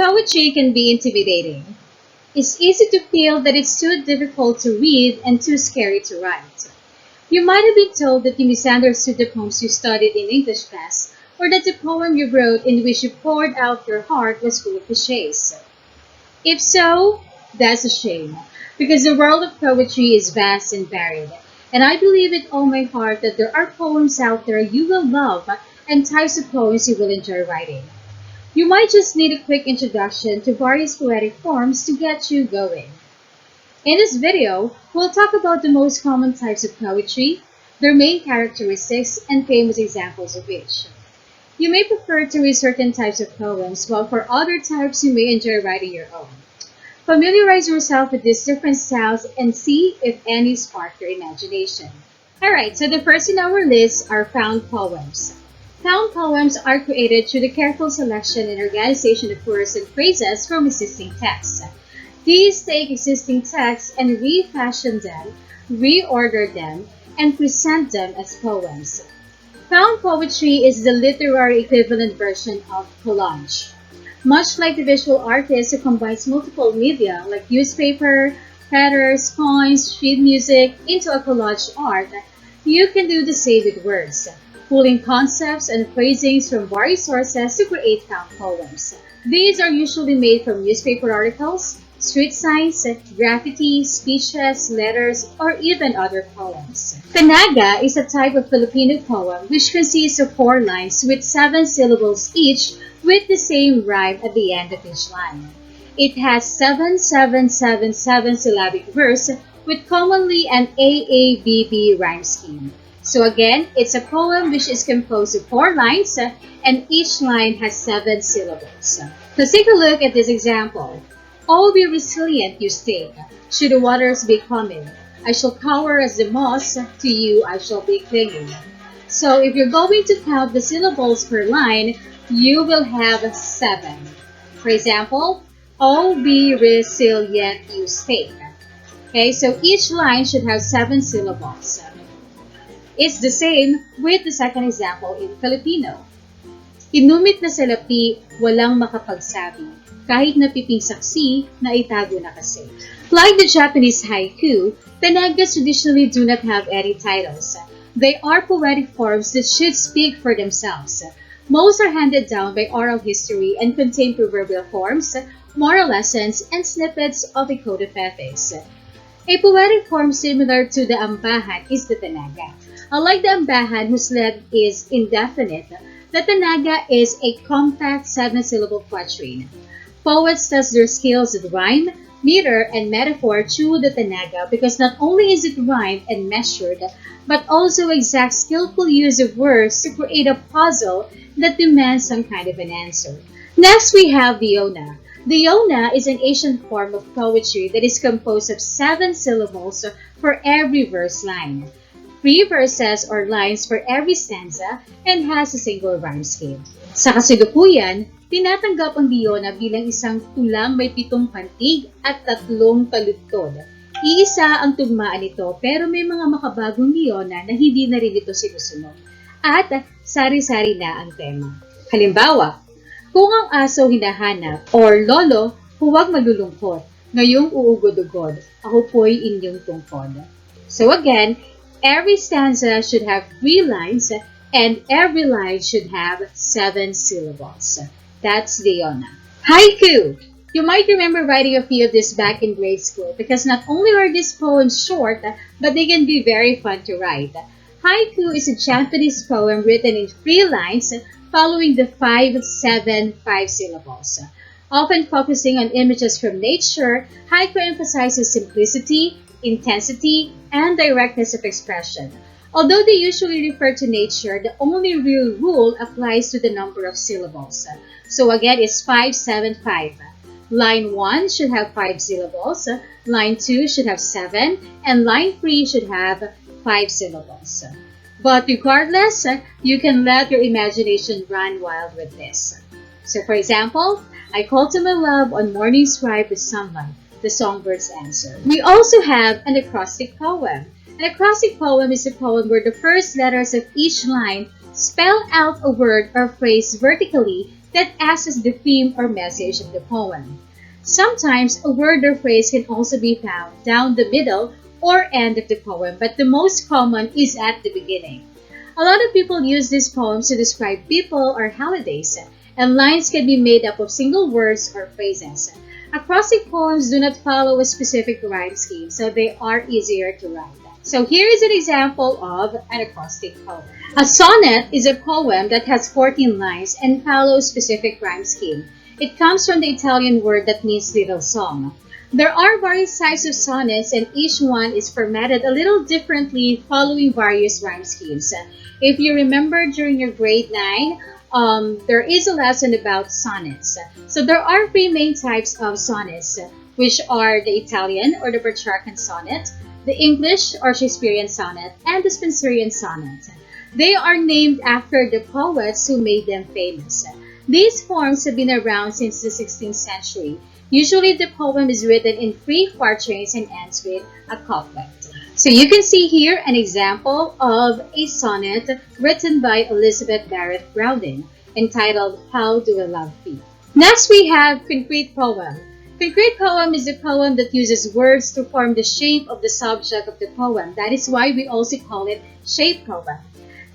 Poetry can be intimidating. It's easy to feel that it's too difficult to read and too scary to write. You might have been told that you misunderstood the poems you studied in English class, or that the poem you wrote in which you poured out your heart was full of cliches. If so, that's a shame, because the world of poetry is vast and varied, and I believe with all my heart that there are poems out there you will love and types of poems you will enjoy writing. You might just need a quick introduction to various poetic forms to get you going. In this video, we'll talk about the most common types of poetry, their main characteristics, and famous examples of each. You may prefer to read certain types of poems, while for other types you may enjoy writing your own. Familiarize yourself with these different styles and see if any spark your imagination. Alright, so the first in our list are found poems. Found poems are created through the careful selection and organization of words and phrases from existing texts. These take existing texts and refashion them, reorder them, and present them as poems. Found poetry is the literary equivalent version of collage. Much like the visual artist who combines multiple media like newspaper, letters, coins, sheet music into a collage art, you can do the same with words, pulling concepts and phrasings from various sources to create found poems. These are usually made from newspaper articles, street signs, graffiti, speeches, letters, or even other poems. Penega is a type of Filipino poem which consists of 4 lines with 7 syllables each with the same rhyme at the end of each line. It has 7-7-7-7 syllabic verse with commonly an AABB rhyme scheme. So again, it's a poem which is composed of 4 lines and each line has 7 syllables. Let's take a look at this example. Oh, be resilient, you state, should the waters be coming. I shall cower as the moss, to you I shall be clinging. So if you're going to count the syllables per line, you will have 7. For example, oh, be resilient, you state. Okay, so each line should have 7 syllables. It's the same with the second example in Filipino. Inumit na salapi, walang makapagsabi, kahit napiping saksi, na itago na kasi. Like the Japanese haiku, Penegas traditionally do not have any titles. They are poetic forms that should speak for themselves. Most are handed down by oral history and contain proverbial forms, moral lessons, and snippets of a code of ethics. A poetic form similar to the ambahan is the Penega. Unlike the ambahan, whose length is indefinite, the Penega is a compact 7-syllable quatrain. Poets test their skills at rhyme, meter, and metaphor through the Penega because not only is it rhymed and measured, but also exact skillful use of words to create a puzzle that demands some kind of an answer. Next, we have the Yona. The Yona is an ancient form of poetry that is composed of 7 syllables for every verse line, 3 verses or lines for every stanza, and has a single rhyme scheme. Sa kasalukuyan, tinatanggap ang Yona bilang isang tulang may 7 pantig at 3 taludtod. Iisa ang tugmaan nito pero may mga makabagong Yona na hindi na rin ito sinusunod. At sari-sari na ang tema. Halimbawa, kung ang aso hinahanap or lolo, huwag malulungkot, ngayong uugod-ugod, ako po'y inyong tungkod. So again, every stanza should have 3 lines and every line should have 7 syllables. That's the Yona. Haiku! You might remember writing a few of these back in grade school because not only are these poems short, but they can be very fun to write. Haiku is a Japanese poem written in 3 lines following the 5-7-5 syllables. Often focusing on images from nature, haiku emphasizes simplicity, intensity, and directness of expression. Although they usually refer to nature, the only real rule applies to the number of syllables. So again, it's 5-7-5. Line 1 should have 5 syllables, line 2 should have 7, and line 3 should have 5 syllables. But regardless, you can let your imagination run wild with this. So for example, I call to my love on morning's ride with sunlight, the songbirds answer. We also have an acrostic poem. An acrostic poem is a poem where the first letters of each line spell out a word or phrase vertically that acts as the theme or message of the poem. Sometimes a word or phrase can also be found down the middle or end of the poem, but the most common is at the beginning. A lot of people use these poems to describe people or holidays, and lines can be made up of single words or phrases. Acrostic poems do not follow a specific rhyme scheme, so they are easier to write. So here is an example of an acrostic poem. A sonnet is a poem that has 14 lines and follows specific rhyme scheme. It comes from the Italian word that means little song. There are various types of sonnets, and each one is formatted a little differently following various rhyme schemes. If you remember during your grade 9, there is a lesson about sonnets. So there are three main types of sonnets, which are the Italian or the Petrarchan sonnet, the English or Shakespearean sonnet, and the Spenserian sonnet. They are named after the poets who made them famous. These forms have been around since the 16th century. Usually the poem is written in 3 quatrains and ends with a couplet. So you can see here an example of a sonnet written by Elizabeth Barrett Browning entitled How Do I Love Thee? Next we have concrete poem. Concrete poem is a poem that uses words to form the shape of the subject of the poem. That is why we also call it shape poem.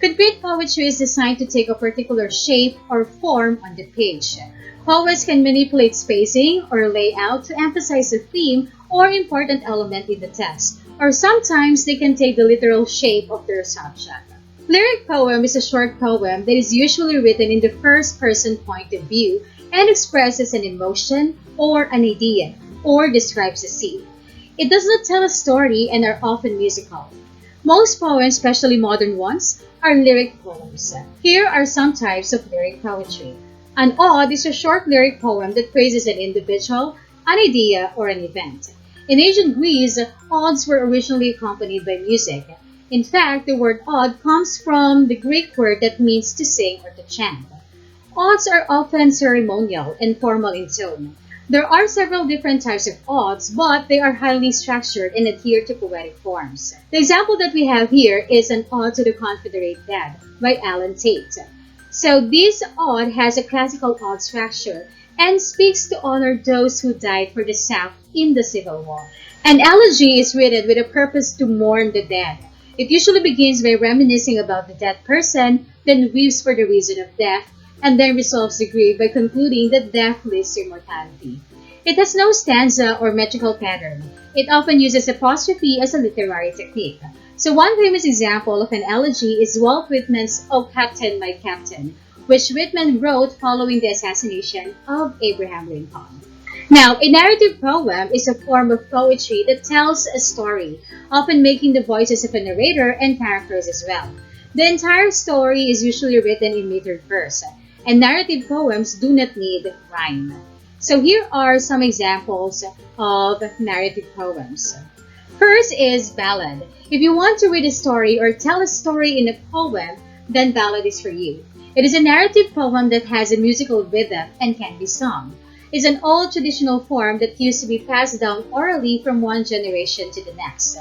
Concrete poetry is designed to take a particular shape or form on the page. Poets can manipulate spacing or layout to emphasize a theme or important element in the text, or sometimes they can take the literal shape of their subject. Lyric poem is a short poem that is usually written in the first-person point of view and expresses an emotion or an idea, or describes a scene. It does not tell a story and are often musical. Most poems, especially modern ones, are lyric poems. Here are some types of lyric poetry. An ode is a short lyric poem that praises an individual, an idea, or an event. In ancient Greece, odes were originally accompanied by music. In fact, the word ode comes from the Greek word that means to sing or to chant. Odes are often ceremonial and formal in tone. There are several different types of odes, but they are highly structured and adhere to poetic forms. The example that we have here is an Ode to the Confederate Dead by Alan Tate. So this ode has a classical ode structure and speaks to honor those who died for the South in the Civil War. An elegy is written with a purpose to mourn the dead. It usually begins by reminiscing about the dead person, then weeps for the reason of death, and then resolves the grief by concluding that death leads to immortality. It has no stanza or metrical pattern. It often uses apostrophe as a literary technique. So one famous example of an elegy is Walt Whitman's O Captain, My Captain, which Whitman wrote following the assassination of Abraham Lincoln. Now, a narrative poem is a form of poetry that tells a story, often making the voices of a narrator and characters as well. The entire story is usually written in metered verse, and narrative poems do not need rhyme. So here are some examples of narrative poems. First is ballad. If you want to read a story or tell a story in a poem, then ballad is for you. It is a narrative poem that has a musical rhythm and can be sung. It's an old traditional form that used to be passed down orally from one generation to the next.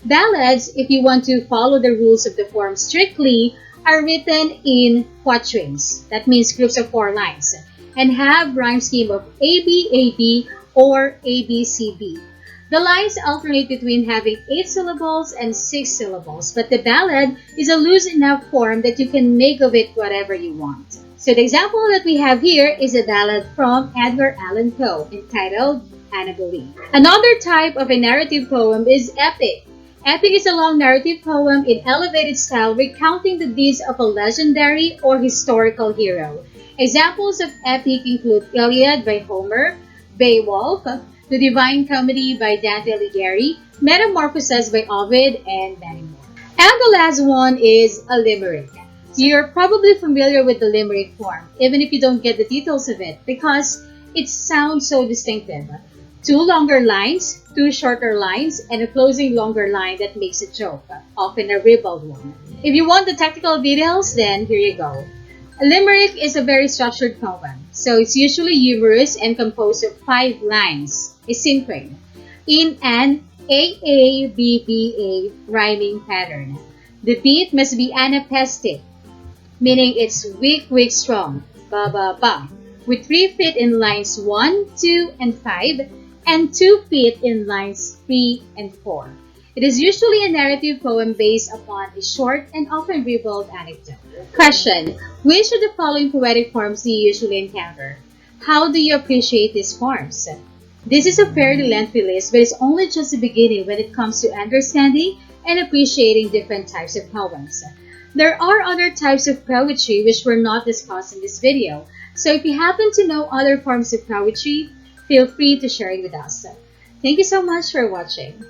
Ballads, if you want to follow the rules of the form strictly, are written in quatrains. That means groups of 4 lines, and have rhyme scheme of A-B or A-B-C-B. The lines alternate between having 8 syllables and 6 syllables, but the ballad is a loose enough form that you can make of it whatever you want. So the example that we have here is a ballad from Edgar Allan Poe entitled Annabel Lee. Another type of a narrative poem is epic. Epic is a long narrative poem in elevated style recounting the deeds of a legendary or historical hero. Examples of epic include Iliad by Homer, Beowulf, The Divine Comedy by Dante Alighieri, Metamorphoses by Ovid, and many more. And the last one is a limerick. You're probably familiar with the limerick form, even if you don't get the details of it, because it sounds so distinctive. 2 longer lines, 2 shorter lines, and a closing longer line that makes a joke, often a ribald one. If you want the technical details, then here you go. A limerick is a very structured poem, so it's usually humorous and composed of 5 lines, a synchrone, in an AABBA rhyming pattern. The beat must be anapestic, meaning it's weak, strong, ba ba ba, with 3 feet in lines 1, 2, and 5, and 2 feet in lines 3 and 4. It is usually a narrative poem based upon a short and often ribald anecdote. Question: which of the following poetic forms do you usually encounter? How do you appreciate these forms? This is a fairly lengthy list, but it's only just the beginning when it comes to understanding and appreciating different types of poems. There are other types of poetry which were not discussed in this video, so if you happen to know other forms of poetry, feel free to share it with us. Thank you so much for watching.